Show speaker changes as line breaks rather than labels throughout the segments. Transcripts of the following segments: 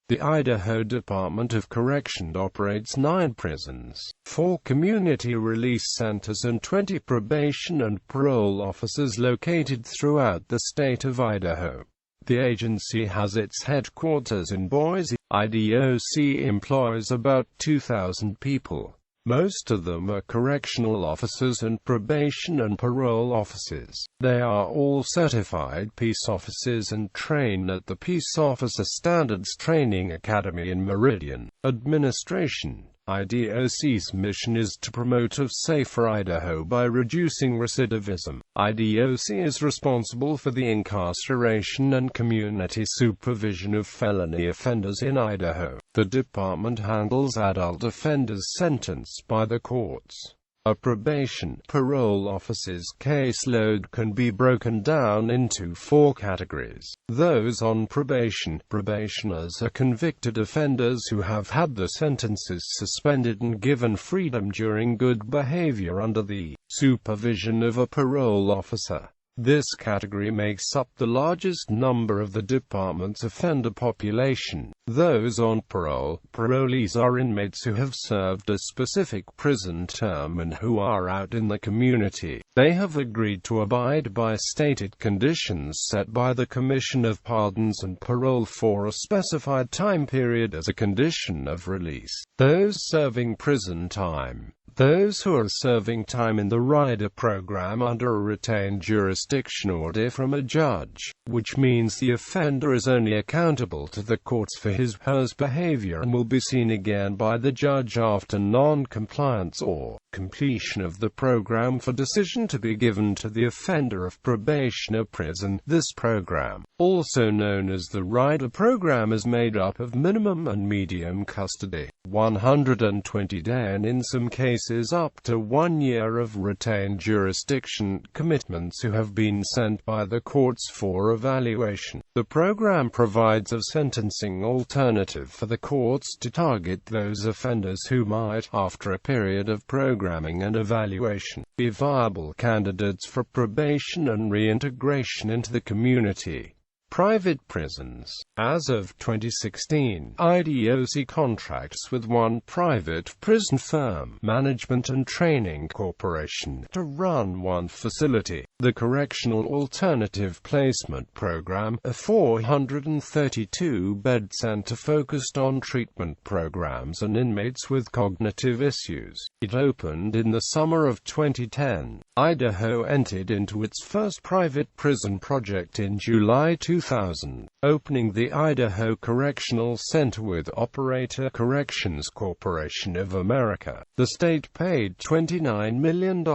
The Idaho Department of Correction operates 9 prisons, 4 community release centers and 20 probation and parole offices located throughout the state of Idaho. The agency has its headquarters in Boise.IDOC, employs about 2,000 people. Most of them are correctional officers and probation and parole officers. They are all certified peace officers and train at the Peace Officer Standards Training Academy in Meridian. Administration. IDOC's mission is to promote a safer Idaho by reducing recidivism. IDOC is responsible for the incarceration and community supervision of felony offenders in Idaho. The department handles adult offenders sentenced by the courts. A probation, parole officer's caseload can be broken down into 4 categories. Those on probation. Probationers are convicted offenders who have had their sentences suspended and given freedom during good behavior under the supervision of a parole officer. This category makes up the largest number of the department's offender population. Those on parole. Parolees are inmates who have served a specific prison term and who are out in the community. They have agreed to abide by stated conditions set by the Commission of Pardons and Parole for a specified time period as a condition of release. Those serving prison time. Those who are serving time in the rider program under a retained jurisdiction order from a judge, which means the offender is only accountable to the courts for his/her behavior and will be seen again by the judge after non-compliance or completion of the program for decision to be given to the offender of probation or prison. This program, also known as the rider program, is made up of minimum and medium custody, 120 days and in some cases up to 1 year of retained jurisdiction commitments who have been sent by the courts for evaluation. The program provides a sentencing alternative for the courts to target those offenders who might, after a period of programming and evaluation, be viable candidates for probation and reintegration into the community. Private prisons. As of 2016, IDOC contracts with one private prison firm, Management and Training Corporation, to run one facility, the Correctional Alternative Placement Program, a 432-bed center focused on treatment programs and inmates with cognitive issues. It opened in the summer of 2010. Idaho entered into its first private prison project in July 2000, opening the Idaho Correctional Center with operator Corrections Corporation of America. The state paid $29 million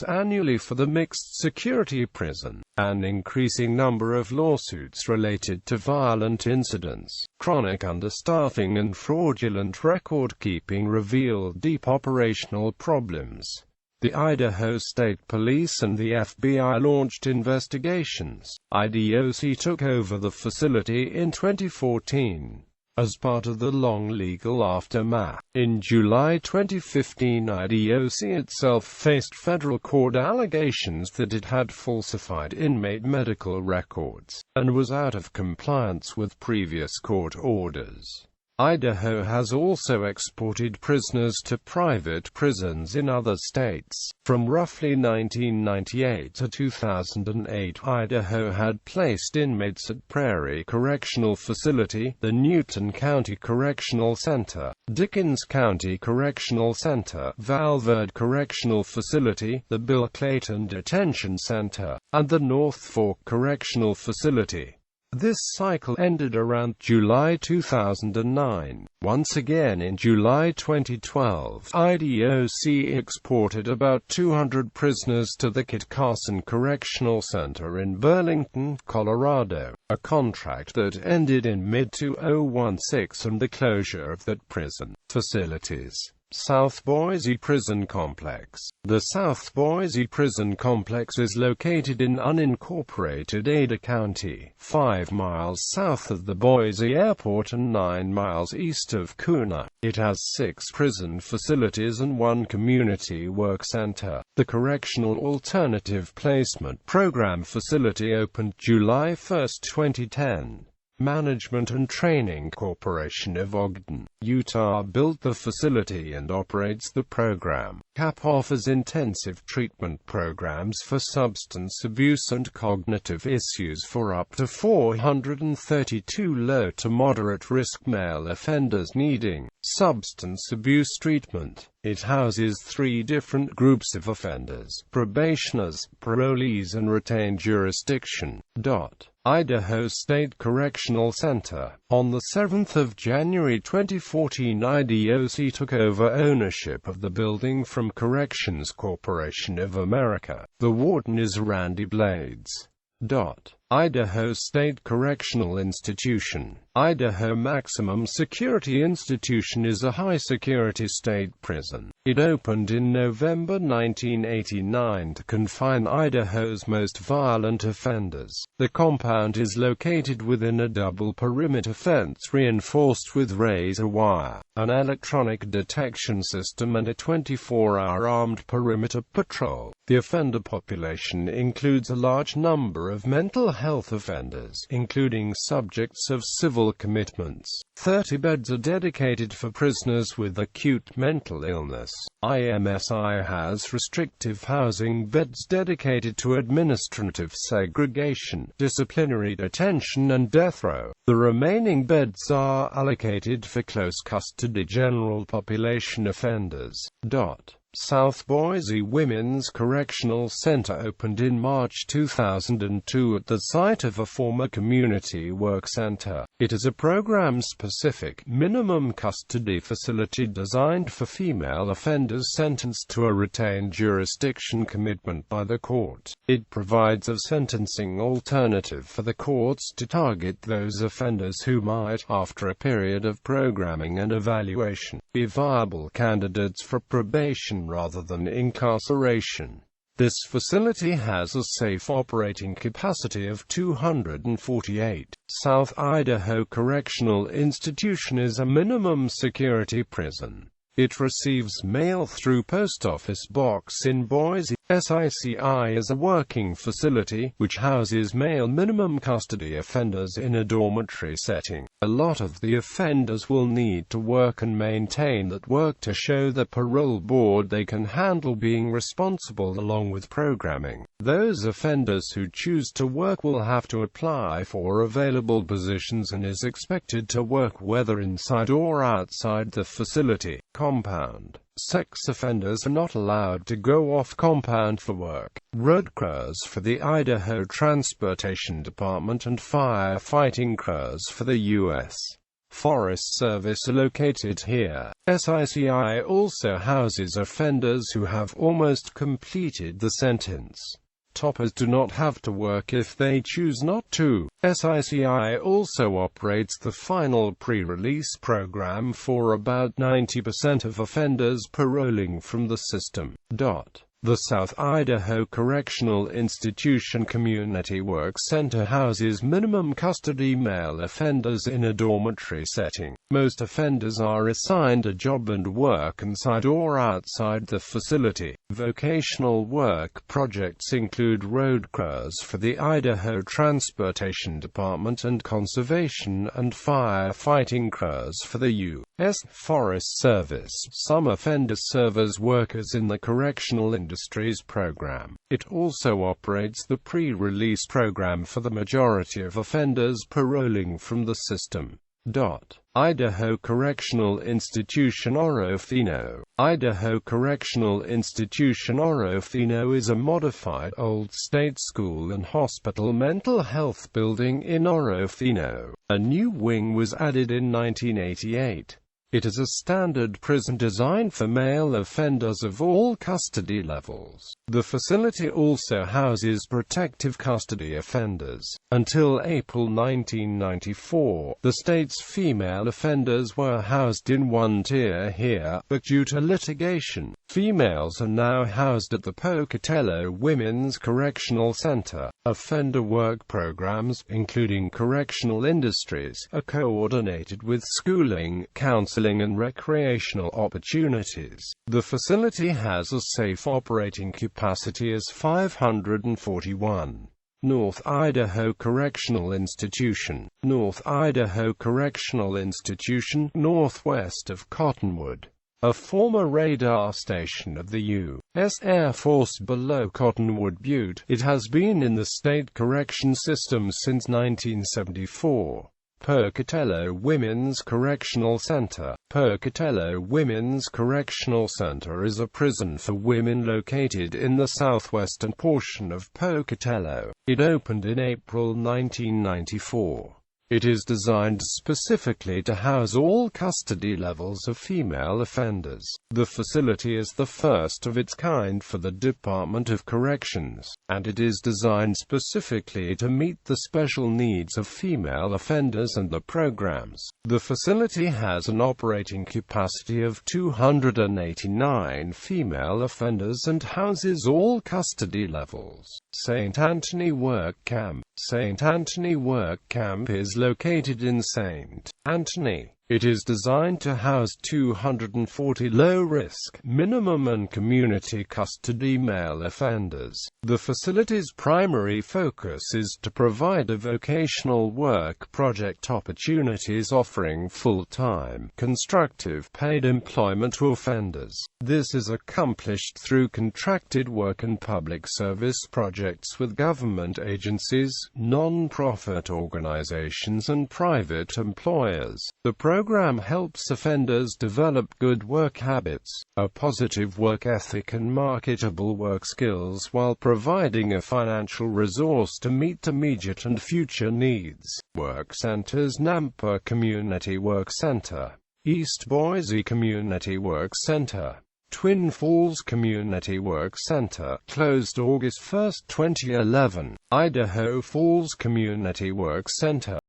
annually for the mixed security prison. An increasing number of lawsuits related to violent incidents, chronic understaffing and fraudulent record-keeping revealed deep operational problems. The Idaho State Police and the FBI launched investigations. IDOC took over the facility in 2014. As part of the long legal aftermath, in July 2015 IDOC itself faced federal court allegations that it had falsified inmate medical records, and was out of compliance with previous court orders. Idaho has also exported prisoners to private prisons in other states. From roughly 1998 to 2008, Idaho had placed inmates at Prairie Correctional Facility, the Newton County Correctional Center, Dickens County Correctional Center, Valverde Correctional Facility, the Bill Clayton Detention Center, and the North Fork Correctional Facility. This cycle ended around July 2009. Once again in July 2012, IDOC exported about 200 prisoners to the Kit Carson Correctional Center in Burlington, Colorado, a contract that ended in mid-2016 and the closure of that prison facilities. South Boise Prison Complex. The South Boise Prison Complex is located in unincorporated Ada County, 5 miles south of the Boise Airport and 9 miles east of Kuna. It has 6 prison facilities and 1 community work center. The Correctional Alternative Placement Program facility opened July 1, 2010. Management and Training Corporation of Ogden, Utah built the facility and operates the program. CAP offers intensive treatment programs for substance abuse and cognitive issues for up to 432 low to moderate risk male offenders needing substance abuse treatment. It houses 3 different groups of offenders: probationers, parolees and retained jurisdiction. Idaho State Correctional Center. On the 7th of January 2014, IDOC took over ownership of the building from Corrections Corporation of America. The warden is Randy Blades. Idaho State Correctional Institution. Idaho Maximum Security Institution is a high-security state prison. It opened in November 1989 to confine Idaho's most violent offenders. The compound is located within a double perimeter fence reinforced with razor wire, an electronic detection system and a 24-hour armed perimeter patrol. The offender population includes a large number of mental health offenders, including subjects of civil commitments. 30 beds are dedicated for prisoners with acute mental illness. IMSI has restrictive housing beds dedicated to administrative segregation, disciplinary detention and death row. The remaining beds are allocated for close custody general population offenders. South Boise Women's Correctional Center opened in March 2002 at the site of a former community work center. It is a program-specific, minimum custody facility designed for female offenders sentenced to a retained jurisdiction commitment by the court. It provides a sentencing alternative for the courts to target those offenders who might, after a period of programming and evaluation, be viable candidates for probation rather than incarceration. This facility has a safe operating capacity of 248. South Idaho Correctional Institution is a minimum security prison. It receives mail through post office box in Boise. SICI is a working facility, which houses male minimum custody offenders in a dormitory setting. A lot of the offenders will need to work and maintain that work to show the parole board they can handle being responsible along with programming. Those offenders who choose to work will have to apply for available positions and is expected to work whether inside or outside the facility compound. Sex offenders are not allowed to go off compound for work. Road crews for the Idaho Transportation Department and firefighting crews for the U.S. Forest Service are located here. SICI also houses offenders who have almost completed the sentence. Toppers do not have to work if they choose not to. SICI also operates the final pre-release program for about 90% of offenders paroling from the system. The South Idaho Correctional Institution Community Work Center houses minimum custody male offenders in a dormitory setting. Most offenders are assigned a job and work inside or outside the facility. Vocational work projects include road crews for the Idaho Transportation Department and conservation and firefighting crews for the U.S. Forest Service. Some offenders serve as workers in the correctional industries program. It also operates the pre-release program for the majority of offenders paroling from the system. Idaho Correctional Institution Orofino. Idaho Correctional Institution Orofino is a modified old state school and hospital mental health building in Orofino. A new wing was added in 1988. It is a standard prison designed for male offenders of all custody levels. The facility also houses protective custody offenders. Until April 1994, the state's female offenders were housed in one tier here, but due to litigation, females are now housed at the Katella Women's Correctional Center. Offender work programs, including correctional industries, are coordinated with schooling, counseling and recreational opportunities. The facility has a safe operating capacity as 541. North Idaho Correctional Institution, North Idaho Correctional Institution, northwest of Cottonwood, a former radar station of the U.S. Air Force below Cottonwood Butte. It has been in the state correction system since 1974. Katella Women's Correctional Center. Katella Women's Correctional Center is a prison for women located in the southwestern portion of Katella. It opened in April 1994. It is designed specifically to house all custody levels of female offenders. The facility is the first of its kind for the Department of Corrections, and it is designed specifically to meet the special needs of female offenders and the programs. The facility has an operating capacity of 289 female offenders and houses all custody levels. St. Anthony Work Camp. St. Anthony Work Camp is located in St. Anthony. It is designed to house 240 low-risk, minimum and community custody male offenders. The facility's primary focus is to provide a vocational work project opportunities offering full-time, constructive, paid employment to offenders. This is accomplished through contracted work and public service projects with government agencies, non-profit organizations and private employers. The program helps offenders develop good work habits, a positive work ethic and marketable work skills while providing a financial resource to meet immediate and future needs. Work centers: Nampa Community Work Center, East Boise Community Work Center, Twin Falls Community Work Center, closed August 1, 2011. Idaho Falls Community Work Center,